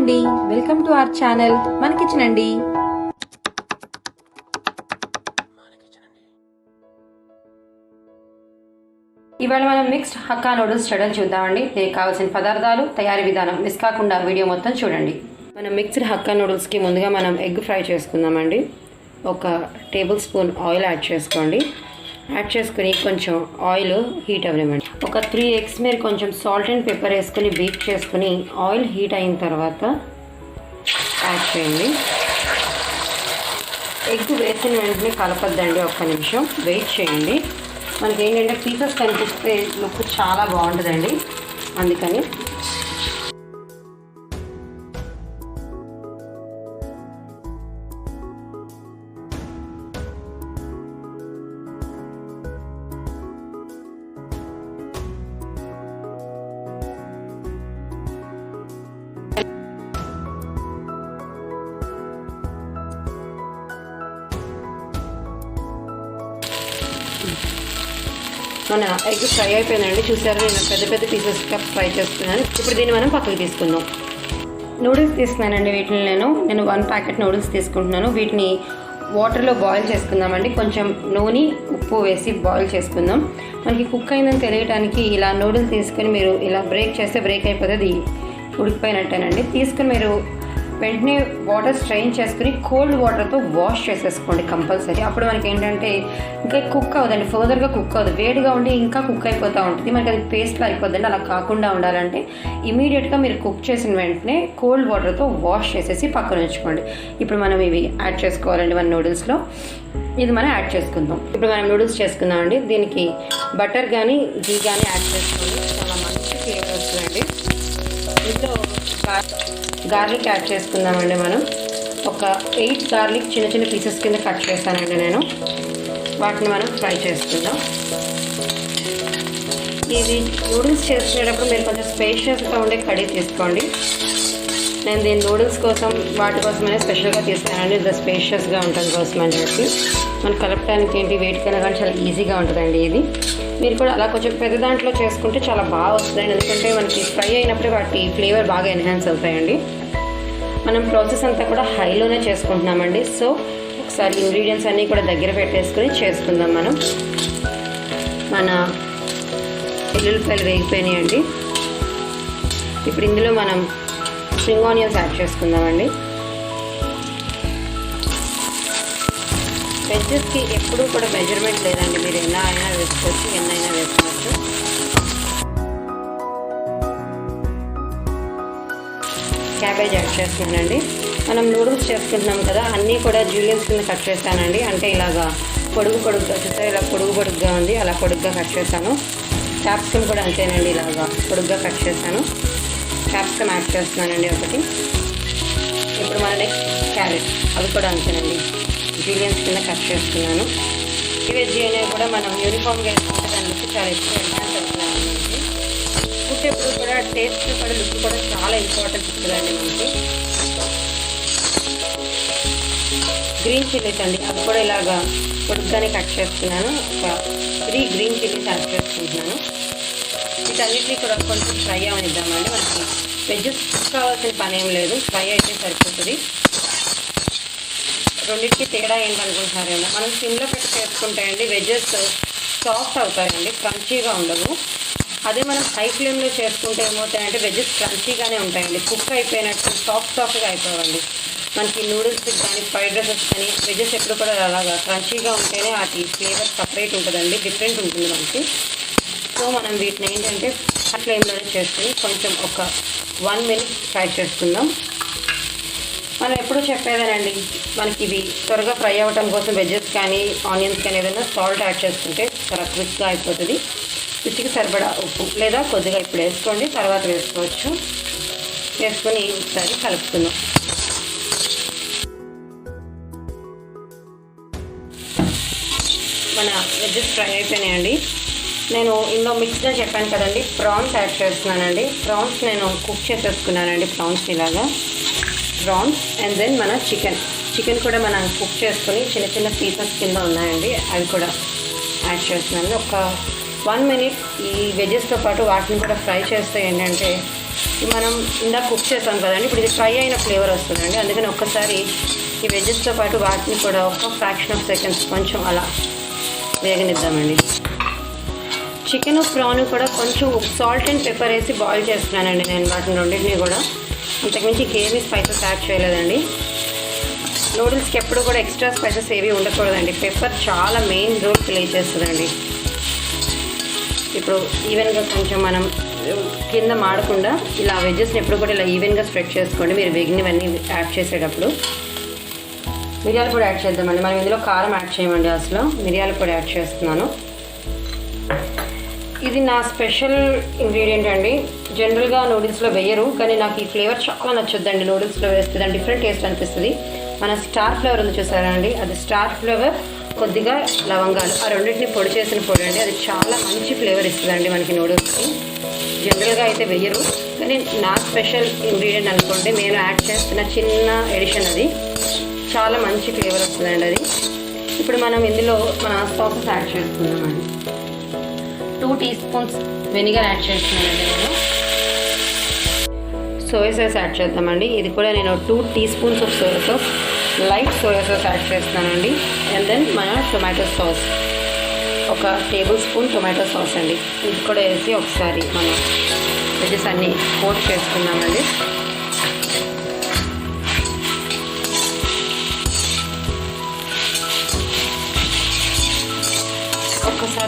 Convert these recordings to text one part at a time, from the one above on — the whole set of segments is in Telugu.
అండి, వెల్కమ్ టు అవర్ ఛానల్ మన కిచెన్ అండి. ఇవాళ మనం మిక్స్డ్ హక్కా నూడిల్స్ చేయడం చూద్దామండి. దీనికి కావాల్సిన పదార్థాలు, తయారీ విధానం మిస్ కాకుండా వీడియో మొత్తం చూడండి. మనం మిక్స్డ్ హక్కా నూడిల్స్కి ముందుగా మనం ఎగ్ ఫ్రై చేసుకుందామండి. ఒక టేబుల్ స్పూన్ ఆయిల్ యాడ్ చేసుకోండి. యాడ్ చేసుకుని కొంచెం ఆయిల్ హీట్ అవ్వనివ్వండి. ఒక 3 ఎగ్స్ మీరు కొంచెం సాల్ట్ అండ్ పెప్పర్ వేసుకుని బీట్ చేసుకుని ఆయిల్ హీట్ అయిన తర్వాత యాడ్ చేయండి. ఎగ్ వేసిన వెంటనే కలపద్దండి, ఒక్క నిమిషం వెయిట్ చేయండి. మనకి ఏంటంటే పీసెస్ కనిపిస్తే లుక్ చాలా బాగుంటుందండి, అందుకని మన ఎగ్ ఫ్రై అయిపోయిందండి. చూసారు, నేను పెద్ద పెద్ద పీసెస్గా ఫ్రై చేస్తున్నాను. ఇప్పుడు దీన్ని మనం పక్కకు తీసుకుందాం. నూడిల్స్ తీసుకున్నానండి. వీటిని నేను 1 ప్యాకెట్ నూడిల్స్ తీసుకుంటున్నాను. వీటిని వాటర్లో బాయిల్ చేసుకుందామండి. కొంచెం నూనె, ఉప్పు వేసి బాయిల్ చేసుకుందాం. మనకి కుక్ అయిందని తెలియడానికి ఇలా నూడిల్స్ తీసుకొని మీరు ఇలా బ్రేక్ చేస్తే బ్రేక్ అయిపోతుంది, ఉడికిపోయినట్టేనండి. తీసుకుని మీరు వెంటనే వాటర్ స్ట్రెయిన్ చేసుకుని కోల్డ్ వాటర్తో వాష్ చేసేసుకోండి కంపల్సరీ. అప్పుడు మనకి ఏంటంటే ఇంకా కుక్ అవ్వదండి, ఫర్దర్గా కుక్ అవ్వదు. వేడిగా ఉండి ఇంకా కుక్ అయిపోతూ ఉంటుంది, మనకి అది పేస్ట్లో అయిపోద్దండి. అలా కాకుండా ఉండాలంటే ఇమీడియట్గా మీరు కుక్ చేసిన వెంటనే కోల్డ్ వాటర్తో వాష్ చేసేసి పక్కన ఉంచుకోండి. ఇప్పుడు మనం ఇవి యాడ్ చేసుకోవాలండి మన నూడిల్స్లో. ఇది మనం యాడ్ చేసుకుందాం. ఇప్పుడు మనం నూడిల్స్ చేసుకుందామండి. దీనికి బటర్ కానీ ఘీ కానీ యాడ్ చేసుకోండి, చాలా మంచి ఫ్లేవర్ వస్తుందండి. ఇంట్లో గార్లిక్ యాడ్ చేసుకుందామండి. మనం ఒక 8 గార్లిక్ చిన్న చిన్న పీసెస్ కింద కట్ చేస్తానండి నేను. వాటిని మనం ఫ్రై చేసుకుందాం. ఇది నూడిల్స్ చేసుకునేటప్పుడు మీరు కొంచెం స్పేషియస్గా ఉండే కర్రీ తీసుకోండి. నేను దీని నూడిల్స్ కోసం వాటి కోసమైనా స్పెషల్గా తీసుకున్నానండి. ఇది స్పేషియస్గా ఉంటుంది కోసం అని చెప్పి. మనం కలపడానికి ఏంటి వేటికైనా కానీ చాలా ఈజీగా ఉంటుందండి ఇది. మీరు కూడా అలా కొంచెం పెద్ద దాంట్లో చేసుకుంటే చాలా బాగా వస్తుందండి, ఎందుకంటే మనకి ఫ్రై అయినప్పుడే వాటి ఫ్లేవర్ బాగా ఎన్హాన్స్ అవుతాయండి. మనం ప్రాసెస్ అంతా కూడా హైలోనే చేసుకుంటున్నామండి. సో ఒకసారి ఇంగ్రీడియంట్స్ అన్నీ కూడా దగ్గర పెట్టేసుకుని చేసుకుందాం మనం. మన ఎల్లుల్లిపాయలు వేగిపోయినాయండి. ఇప్పుడు ఇందులో మనం స్ప్రింగ్ ఆనియన్స్ యాడ్ చేసుకుందామండి. వెజ్జెస్కి ఎప్పుడూ కూడా మెజర్మెంట్ లేదండి, మీరు ఎన్న అయినా వేసుకోవచ్చు, ఎన్నైనా వేసుకోవచ్చు. క్యాబేజ్ యాడ్ చేస్తున్నానండి. మనం నూడిల్స్ చేసుకుంటున్నాం కదా, అన్నీ కూడా జూలియన్స్ కింద కట్ చేస్తానండి. అంటే ఇలాగా పొడుగుగా చూస్తే ఇలా పొడుగుగా ఉంది, అలా పొడుగ్గా కట్ చేస్తాను. క్యాప్సికమ్ కూడా అంతేనండి, ఇలాగా పొడుగ్గా కట్ చేస్తాను. క్యాప్సికమ్ యాడ్ చేస్తున్నానండి ఒకటి. ఇప్పుడు మన నెక్స్ట్ క్యారెట్, అవి కూడా అంతేనండి, జూలియన్స్ కింద కట్ చేస్తున్నాను. వెజ్ అనేవి కూడా మనం యూనిఫామ్గా వేసుకుంటే దానికి చాలా ఎక్కువ ఎన్హాన్స్ అవుతున్నాయండి. ఫుడ్ ఎప్పుడు కూడా టేస్ట్ కూడా లుక్ కూడా చాలా ఇంపార్టెంట్ ఇస్తుందండి మనకి. గ్రీన్ చిల్లీస్ అండి, అవి కూడా ఇలాగా పొడుగ్గానే కట్ చేస్తున్నాను. ఒక 3 గ్రీన్ చిల్లీస్ యాడ్ చేసుకుంటున్నాను. వీటన్నిటిని కూడా కొంచెం ఫ్రై అవనిద్దామండి. మనకి వెజ్జెస్ కావాల్సిన పని ఏం లేదు, ఫ్రై అయితే సరిపోతుంది. రెండింటికి తేడా ఏంటనుకుంటున్నారేమో, మనం సిమ్లో పెట్టి చేసుకుంటే అండి వెజ్జెస్ సాఫ్ట్ అవుతాయండి, క్రంచీగా ఉండవు. అదే మనం హై ఫ్లేమ్లో చేసుకుంటే ఏమవుతాయంటే వెజ్జెస్ క్రంచీగానే ఉంటాయండి, కుక్ అయిపోయినట్టు సాఫ్ట్గా అయిపోవండి. మనకి నూడిల్స్ కానీ ఫ్రైడ్ రైసెస్ కానీ వెజ్జెస్ ఎప్పుడు కూడా అలాగా క్రంచీగా ఉంటేనే వాటి ఫ్లేవర్ సపరేట్ ఉంటుందండి, డిఫరెంట్ ఉంటుంది మనకి. సో మనం వీటిని ఏంటంటే హై ఫ్లేమ్లోనే చేసుకుని కొంచెం ఒక 1 మినిట్ ఫ్రై చేసుకుందాం. మనం ఎప్పుడూ చెప్పేదేనండి, మనకి ఇవి త్వరగా ఫ్రై అవ్వటం కోసం వెజ్జెస్ కానీ ఆనియన్స్ కానీ ఏదైనా సాల్ట్ యాడ్ చేసుకుంటే చాలా క్విక్గా అయిపోతుంది. రుచికి సరిపడా ఉప్పు లేదా కొద్దిగా ఇప్పుడు వేసుకోండి, తర్వాత వేసుకోవచ్చు. వేసుకొని ఒకసారి కలుపుకుందాం. మన వెజ్జెస్ ఫ్రై అయిపోయినాయండి. నేను ఇందులో మిక్స్గా చెప్పాను కదండి, ప్రాన్స్ యాడ్ చేస్తున్నానండి. ప్రాన్స్ నేను కుక్ చేసేసుకున్నానండి, ప్రాన్స్ ఇలాగా ప్రాన్స్. అండ్ దెన్ మన చికెన్ కూడా మనం కుక్ చేసుకొని చిన్న చిన్న పీసెస్ కింద ఉన్నాయండి, అవి కూడా యాడ్ చేస్తున్నాను. ఒక 1 మినిట్ ఈ వెజెస్తో పాటు వాటిని కూడా ఫ్రై చేస్తే ఏంటంటే మనం ఇందాక కుక్ చేసాం కదండి, ఇప్పుడు ఇది ఫ్రై అయిన ఫ్లేవర్ వస్తుందండి. అందుకని ఒక్కసారి ఈ వెజ్జెస్తో పాటు వాటిని కూడా ఒక ఫ్రాక్షన్ ఆఫ్ సెకండ్స్ కొంచెం అలా వేగనిద్దామండి. చికెన్ ప్రాన్ కూడా కొంచెం సాల్ట్ అండ్ పెప్పర్ వేసి బాయిల్ చేస్తున్నానండి నేను వాటిని రెండింటినీ కూడా. ఇంతకుమించి ఇంకేమీ స్పైసెస్ యాడ్ చేయలేదండి. నూడిల్స్కి ఎప్పుడు కూడా ఎక్స్ట్రా స్పైసెస్ ఏవి ఉండకూడదండి. పెప్పర్ చాలా మెయిన్ రోల్ ప్లే చేస్తుందండి. ఇప్పుడు ఈవెన్గా కొంచెం మనం కింద మాడకుండా ఇలా వెజ్జెస్ని ఎప్పుడు కూడా ఇలా ఈవెన్గా స్ప్రెడ్ చేసుకోండి మీరు వేగినవన్నీ యాడ్ చేసేటప్పుడు. మిరియాల పొడి యాడ్ చేద్దామండి. మనం ఇందులో కారం యాడ్ చేయమండి, అసలు మిరియాల పొడి యాడ్ చేస్తున్నాను. ఇది నా స్పెషల్ ఇంగ్రీడియంట్ అండి. జనరల్గా నూడిల్స్లో వేయరు, కానీ నాకు ఈ ఫ్లేవర్ చాలా నచ్చుద్దండి. నూడిల్స్లో వేస్తే దాని డిఫరెంట్ టేస్ట్ అనిపిస్తుంది. మన స్టార్ ఫ్లేవర్ ఉంది చూసారా అండి, అది స్టార్ ఫ్లేవర్, కొద్దిగా లవంగాలు, ఆ రెండింటిని పొడి చేసిన పొడి అండి. అది చాలా మంచి ఫ్లేవర్ ఇస్తుందండి మనకి నూడిల్స్కి. జనరల్గా అయితే వేయరు, కానీ నా స్పెషల్ ఇంగ్రీడియంట్ అనుకోండి, నేను యాడ్ చేస్తున్న చిన్న ఎడిషన్. అది చాలా మంచి ఫ్లేవర్ వస్తుందండి అది. ఇప్పుడు మనం ఇందులో మన సాసెస్ యాడ్ చేస్తున్నామండి. 2 teaspoons వెనిగర్ యాడ్ చేస్తున్నానండి నేను. సోయా సాస్ యాడ్ చేద్దామండి. ఇది కూడా నేను 2 teaspoons of soya sauce, light soya sauce add చేస్తున్నానండి. అండ్ దెన్ మన tomato sauce, 1 tablespoon tomato sauce అండి. ఇది కూడా వేసి ఒకసారి మనం వెజెస్ అన్నీ కోట్ చేసుకున్నామండి.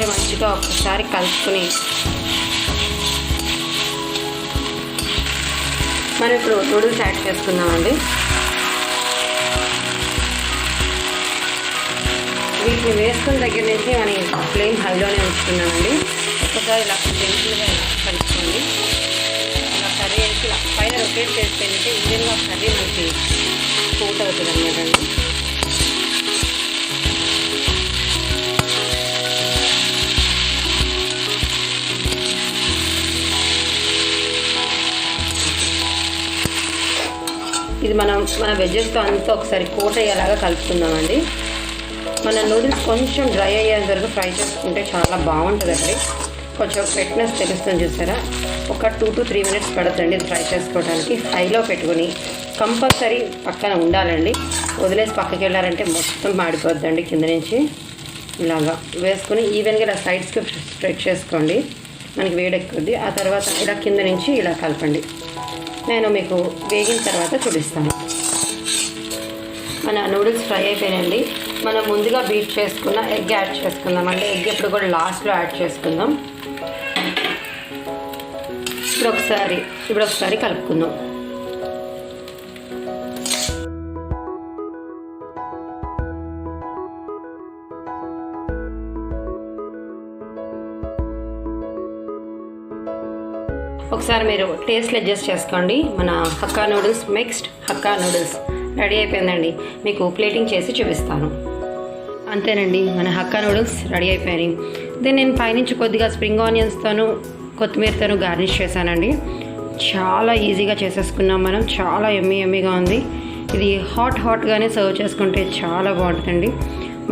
మంచిగా ఒకసారి కలుపుకొని మనం ఇప్పుడు నూడిల్స్ యాడ్ చేసుకుందామండి. వీటిని వేసుకున్న దగ్గర నుంచి మనం ఫ్లేమ్ హైలోనే ఉంచుకున్నామండి. ఒకసారి ఇలా జెంటిల్గా కలుపుకోండి. ఇలా కర్రీ వేసి ఇలా పైన రొటేట్ చేస్తే ఈవెన్గా కర్రీ మనకి కోట్ అవుతుంది అన్నమాట అండి. ఇది మన వెజ్జెస్తో అంతా ఒకసారి కోట్ అయ్యేలాగా కలుపుకుందామండి. మన నూడిల్స్ కొంచెం డ్రై అయ్యేంత వరకు ఫ్రై చేసుకుంటే చాలా బాగుంటుందండి. కొంచెం ఫెట్నెస్ తెలుస్తుంది చూసారా. ఒక 2 to 3 minutes పడుతుంది ఫ్రై చేసుకోవడానికి. హైలో పెట్టుకుని కంపల్సరీ పక్కన ఉండాలండి. వదిలేసి పక్కకి వెళ్ళారంటే మొత్తం మాడిపోద్దండి. కింద నుంచి ఇలాగా వేసుకుని ఈవెన్గా ఇలా సైడ్స్కి స్ప్రెడ్ చేసుకోండి, మనకి వేడెక్కుద్ది. ఆ తర్వాత ఇలా కింద నుంచి ఇలా కలపండి. నేను మీకు వేగిన తర్వాత చూపిస్తాను. మన నూడిల్స్ ఫ్రై అయిపోయినాయండి. మనం ముందుగా బీట్ చేసుకున్న ఎగ్ యాడ్ చేసుకుందాం అండి. ఎగ్ ఎప్పుడు కూడా లాస్ట్లో యాడ్ చేసుకుందాం. ఇప్పుడు ఒకసారి కలుపుకుందాం. ఒకసారి మీరు టేస్ట్లో అడ్జస్ట్ చేసుకోండి. మన hakka noodles, mixed hakka noodles ready అయిపోయిందండి. మీకు ప్లేటింగ్ చేసి చూపిస్తాను. అంతేనండి, మన హక్కా నూడిల్స్ రెడీ అయిపోయాయి. దీన్ని నేను పైనుంచి కొద్దిగా స్ప్రింగ్ ఆనియన్స్తోనూ కొత్తిమీరతోనూ గార్నిష్ చేశానండి. చాలా ఈజీగా చేసేసుకున్నాం మనం. చాలా ఎమ్మీగా ఉంది. ఇది హాట్గానే సర్వ్ చేసుకుంటే చాలా బాగుంటుందండి.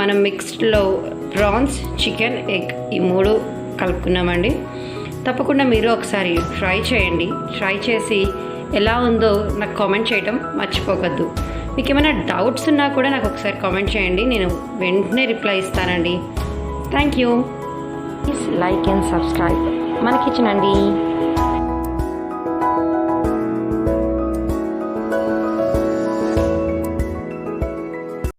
మనం మిక్స్డ్లో ప్రాన్స్, చికెన్, ఎగ్ ఈ 3 కలుపుకున్నామండి. తప్పకుండా మీరు ఒకసారి ట్రై చేయండి. ట్రై చేసి ఎలా ఉందో నాకు కామెంట్ చేయడం మర్చిపోవద్దు. మీకు ఏమైనా డౌట్స్ ఉన్నా కూడా నాకు ఒకసారి కామెంట్ చేయండి, నేను వెంటనే రిప్లై ఇస్తానండి. Thank you. Please like and subscribe మన కిచెన్ అండి.